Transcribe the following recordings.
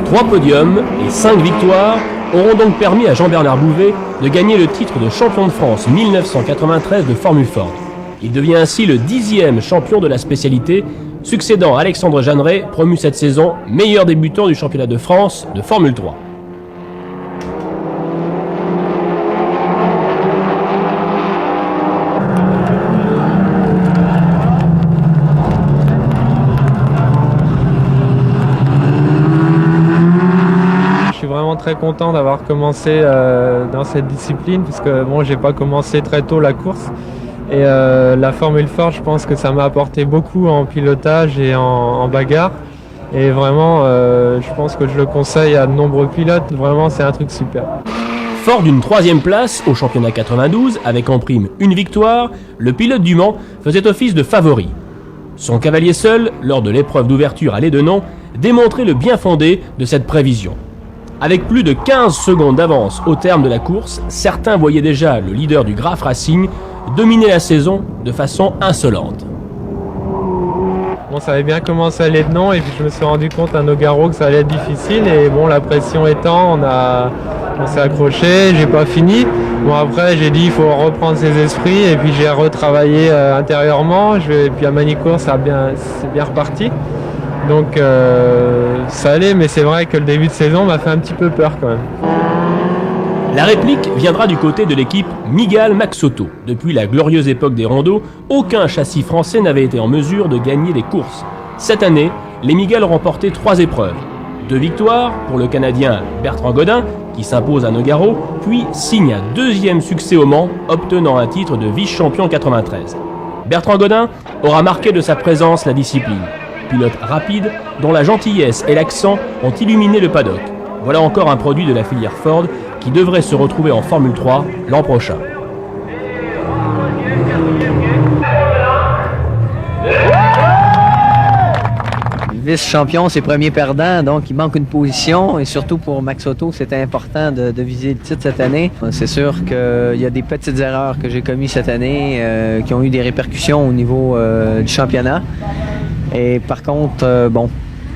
3 podiums et 5 victoires auront donc permis à Jean-Bernard Bouvet de gagner le titre de champion de France 1993 de Formule Ford. Il devient ainsi le 10e champion de la spécialité, succédant à Alexandre Jeanneret, promu cette saison meilleur débutant du championnat de France de Formule 3. Je suis vraiment très content d'avoir commencé dans cette discipline puisque bon, j'ai pas commencé très tôt la course et la Formule Ford, je pense que ça m'a apporté beaucoup en pilotage et en bagarre et vraiment je pense que je le conseille à de nombreux pilotes, vraiment c'est un truc super. Fort d'une 3e place au championnat 92 avec en prime une victoire, le pilote du Mans faisait office de favori. Son cavalier seul, lors de l'épreuve d'ouverture à Lédenon, démontrait le bien fondé de cette prévision. Avec plus de 15 secondes d'avance au terme de la course, certains voyaient déjà le leader du Graf Racing dominer la saison de façon insolente. Bon, ça avait bien commencé à Lédenon et puis je me suis rendu compte à Nogaro que ça allait être difficile et bon, la pression étant, on s'est accroché, j'ai pas fini. Bon, après j'ai dit il faut reprendre ses esprits et puis j'ai retravaillé intérieurement et puis à Manicourt c'est bien reparti. Donc ça allait, mais c'est vrai que le début de saison m'a fait un petit peu peur quand même. La réplique viendra du côté de l'équipe Mygale-Maxotto. Depuis la glorieuse époque des rondeaux, aucun châssis français n'avait été en mesure de gagner des courses. Cette année, les Mygale ont remporté 3 épreuves. 2 victoires pour le Canadien Bertrand Godin, qui s'impose à Nogaro, puis signe un 2e succès au Mans, obtenant un titre de vice-champion 93. Bertrand Godin aura marqué de sa présence la discipline. Pilote rapide, dont la gentillesse et l'accent ont illuminé le paddock. Voilà encore un produit de la filière Ford qui devrait se retrouver en Formule 3 l'an prochain. Vice-champion, c'est premier perdant, donc il manque une position et surtout pour Maxotto, c'était important de viser le titre cette année. C'est sûr qu'il y a des petites erreurs que j'ai commises cette année qui ont eu des répercussions au niveau du championnat. Et par contre,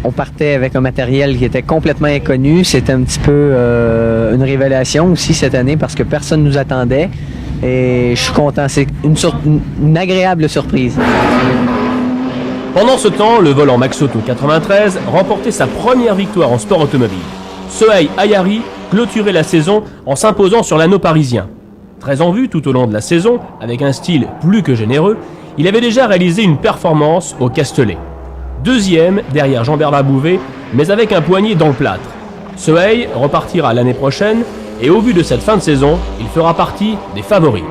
on partait avec un matériel qui était complètement inconnu. C'était un petit peu une révélation aussi cette année parce que personne ne nous attendait. Et je suis content, c'est une agréable surprise. Pendant ce temps, le volant Maxotto 93 remportait sa première victoire en sport automobile. Sohail Ayari clôturait la saison en s'imposant sur l'anneau parisien. Très en vue tout au long de la saison, avec un style plus que généreux, il avait déjà réalisé une performance au Castellet. 2e derrière Jean-Bernard Bouvet, mais avec un poignet dans le plâtre. Sohail repartira l'année prochaine et au vu de cette fin de saison, il fera partie des favoris.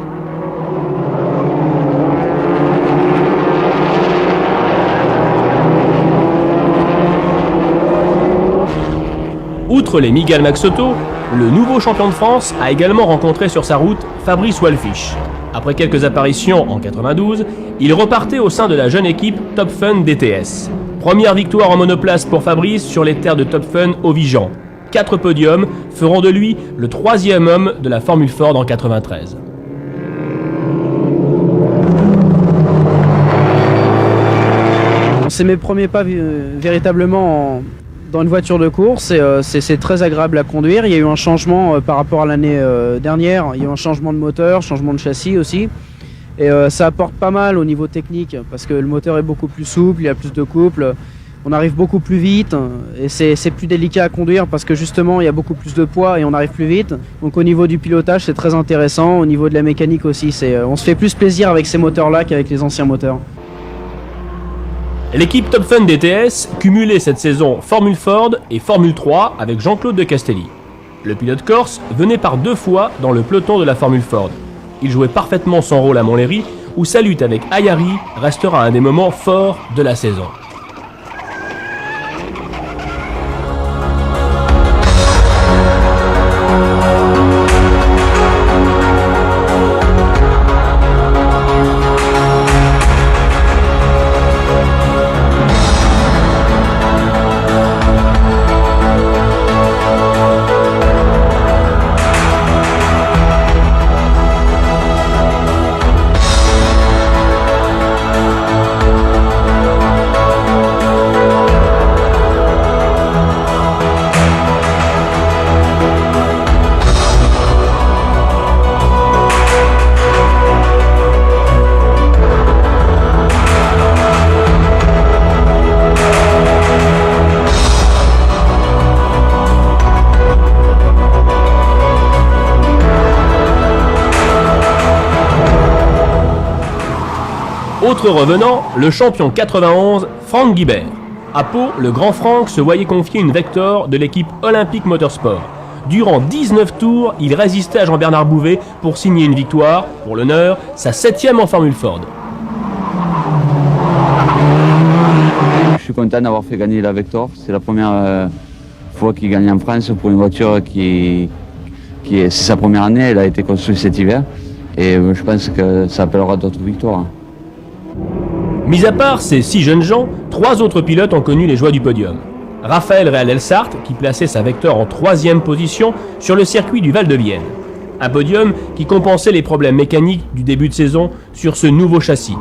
Outre les Mygale-Maxotto, le nouveau champion de France a également rencontré sur sa route Fabrice Wallfisch. Après quelques apparitions en 92, il repartait au sein de la jeune équipe Top Fun DTS. Première victoire en monoplace pour Fabrice sur les terres de Top Fun au Vigan. 4 podiums feront de lui le 3e homme de la Formule Ford en 93. C'est mes premiers pas véritablement dans une voiture de course et c'est très agréable à conduire. Il y a eu un changement par rapport à l'année dernière, il y a eu un changement de moteur, changement de châssis aussi. Et ça apporte pas mal au niveau technique parce que le moteur est beaucoup plus souple, il y a plus de couple, on arrive beaucoup plus vite et c'est plus délicat à conduire parce que justement il y a beaucoup plus de poids et on arrive plus vite. Donc au niveau du pilotage c'est très intéressant, au niveau de la mécanique aussi, on se fait plus plaisir avec ces moteurs-là qu'avec les anciens moteurs. L'équipe Top Fun DTS cumulait cette saison Formule Ford et Formule 3 avec Jean-Claude de Castelli. Le pilote corse venait par 2 fois dans le peloton de la Formule Ford. Il jouait parfaitement son rôle à Montlhéry, où sa lutte avec Ayari restera un des moments forts de la saison. Autre revenant, le champion 91, Franck Guibert. À Pau, le grand Franck se voyait confier une Vector de l'équipe Olympique Motorsport. Durant 19 tours, il résistait à Jean-Bernard Bouvet pour signer une victoire, pour l'honneur, sa 7e en Formule Ford. Je suis content d'avoir fait gagner la Vector. C'est la première fois qu'il gagne en France pour une voiture c'est sa première année, elle a été construite cet hiver. Et je pense que ça appellera d'autres victoires. Mis à part ces 6 jeunes gens, 3 autres pilotes ont connu les joies du podium. Raphaël Réal-Elsart, qui plaçait sa Vector en 3e position sur le circuit du Val-de-Vienne. Un podium qui compensait les problèmes mécaniques du début de saison sur ce nouveau châssis.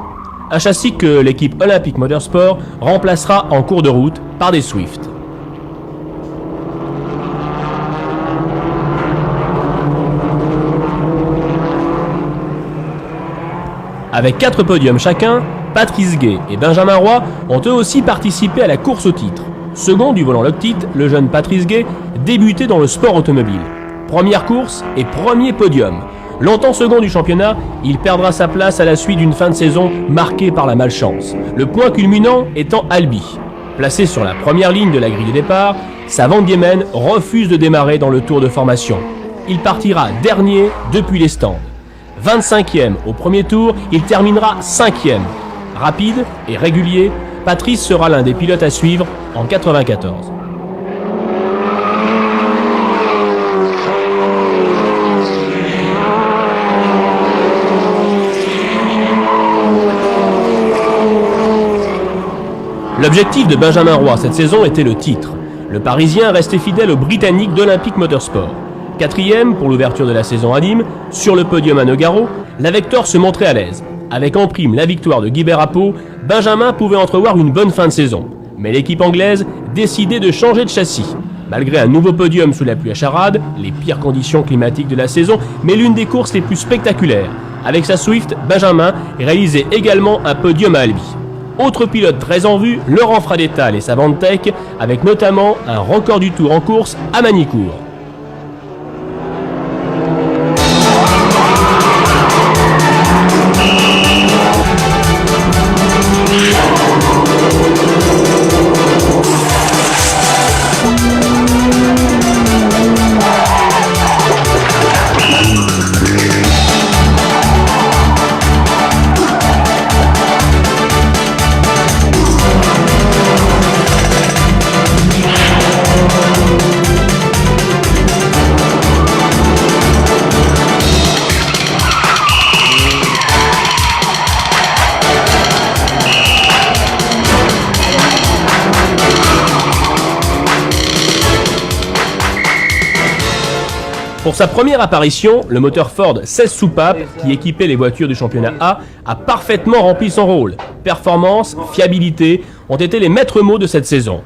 Un châssis que l'équipe Olympique Motorsport remplacera en cours de route par des Swift. Avec 4 podiums chacun, Patrice Guay et Benjamin Roy ont eux aussi participé à la course au titre. Second du volant Loctite, le jeune Patrice Guay débutait dans le sport automobile. Première course et premier podium. Longtemps second du championnat, il perdra sa place à la suite d'une fin de saison marquée par la malchance. Le point culminant étant Albi. Placé sur la première ligne de la grille de départ, sa Van Diemen refuse de démarrer dans le tour de formation. Il partira dernier depuis les stands. 25e au premier tour, il terminera 5e. Rapide et régulier, Patrice sera l'un des pilotes à suivre en 94. L'objectif de Benjamin Roy cette saison était le titre. Le Parisien restait fidèle aux Britanniques d'Olympique Motorsport. 4e pour l'ouverture de la saison à Nîmes, sur le podium à Nogaro, la Vector se montrait à l'aise. Avec en prime la victoire de Guibert à Pau, Benjamin pouvait entrevoir une bonne fin de saison. Mais l'équipe anglaise décidait de changer de châssis. Malgré un nouveau podium sous la pluie à charade, les pires conditions climatiques de la saison, mais l'une des courses les plus spectaculaires. Avec sa Swift, Benjamin réalisait également un podium à Albi. Autre pilote très en vue, Laurent Fradettal et sa Vantec, avec notamment un record du tour en course à Magny-Cours. Pour sa première apparition, le moteur Ford 16 soupapes, qui équipait les voitures du championnat a parfaitement rempli son rôle. Performance, fiabilité ont été les maîtres mots de cette saison.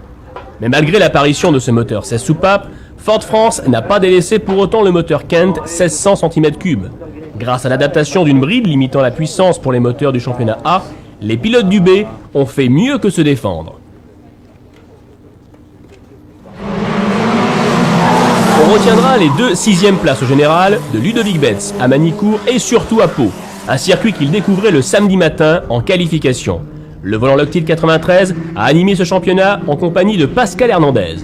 Mais malgré l'apparition de ce moteur 16 soupapes, Ford France n'a pas délaissé pour autant le moteur Kent 1600 cm3. Grâce à l'adaptation d'une bride limitant la puissance pour les moteurs du championnat A, les pilotes du B ont fait mieux que se défendre. On retiendra les 2 6e places au général de Ludovic Betz à Magny-Cours et surtout à Pau, un circuit qu'il découvrait le samedi matin en qualification. Le volant Loctite 93 a animé ce championnat en compagnie de Pascal Hernandez.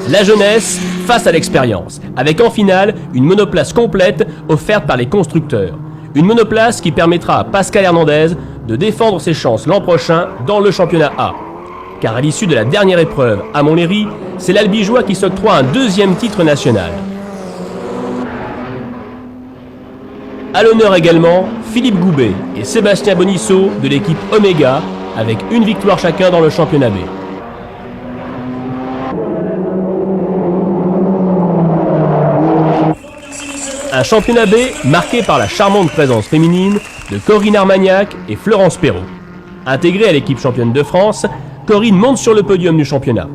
La jeunesse face à l'expérience, avec en finale une monoplace complète offerte par les constructeurs. Une monoplace qui permettra à Pascal Hernandez de défendre ses chances l'an prochain dans le championnat A. Car à l'issue de la dernière épreuve à Montlhéry, c'est l'Albigeois qui s'octroie un 2e titre national. À l'honneur également, Philippe Goubet et Sébastien Bonisseau de l'équipe Omega, avec une victoire chacun dans le championnat B. Un championnat B marqué par la charmante présence féminine de Corinne Armagnac et Florence Perrault. Intégrée à l'équipe championne de France, Corinne monte sur le podium du championnat.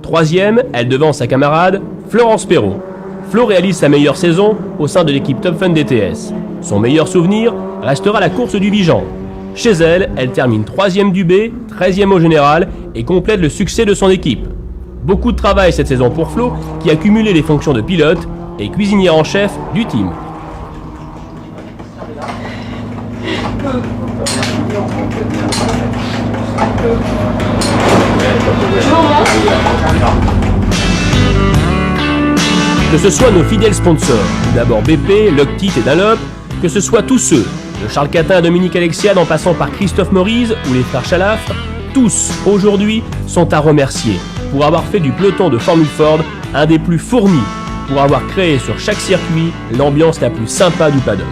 3e, elle devance sa camarade Florence Perrault. Flo réalise sa meilleure saison au sein de l'équipe Top Fun DTS. Son meilleur souvenir restera la course du Vigan. Chez elle, elle termine 3e du B, 13e au général et complète le succès de son équipe. Beaucoup de travail cette saison pour Flo, qui a cumulé les fonctions de pilote et cuisinier en chef du team. Que ce soit nos fidèles sponsors, d'abord BP, Loctite et Dunlop, que ce soit tous ceux, de Charles Catin à Dominique Alexiade en passant par Christophe Morise ou les frères Chalafre, tous, aujourd'hui, sont à remercier pour avoir fait du peloton de Formule Ford un des plus fournis, pour avoir créé sur chaque circuit l'ambiance la plus sympa du paddock.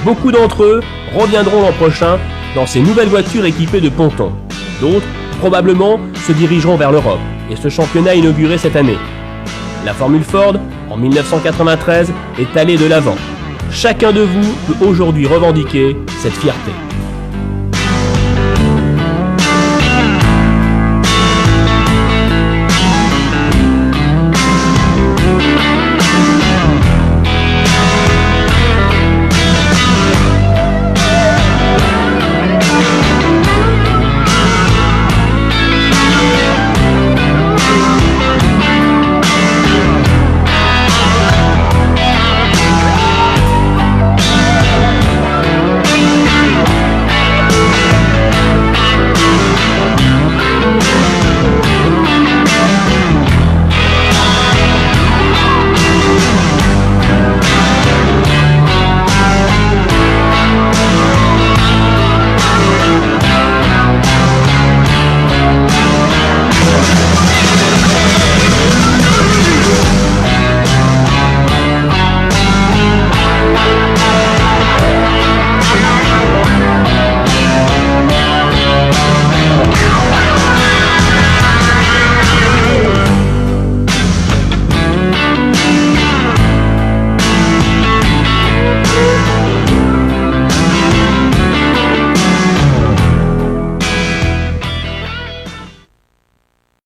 Beaucoup d'entre eux reviendront l'an prochain dans ces nouvelles voitures équipées de pontons. D'autres, probablement, se dirigeront vers l'Europe et ce championnat inauguré cette année. La Formule Ford, en 1993, est allée de l'avant. Chacun de vous peut aujourd'hui revendiquer cette fierté.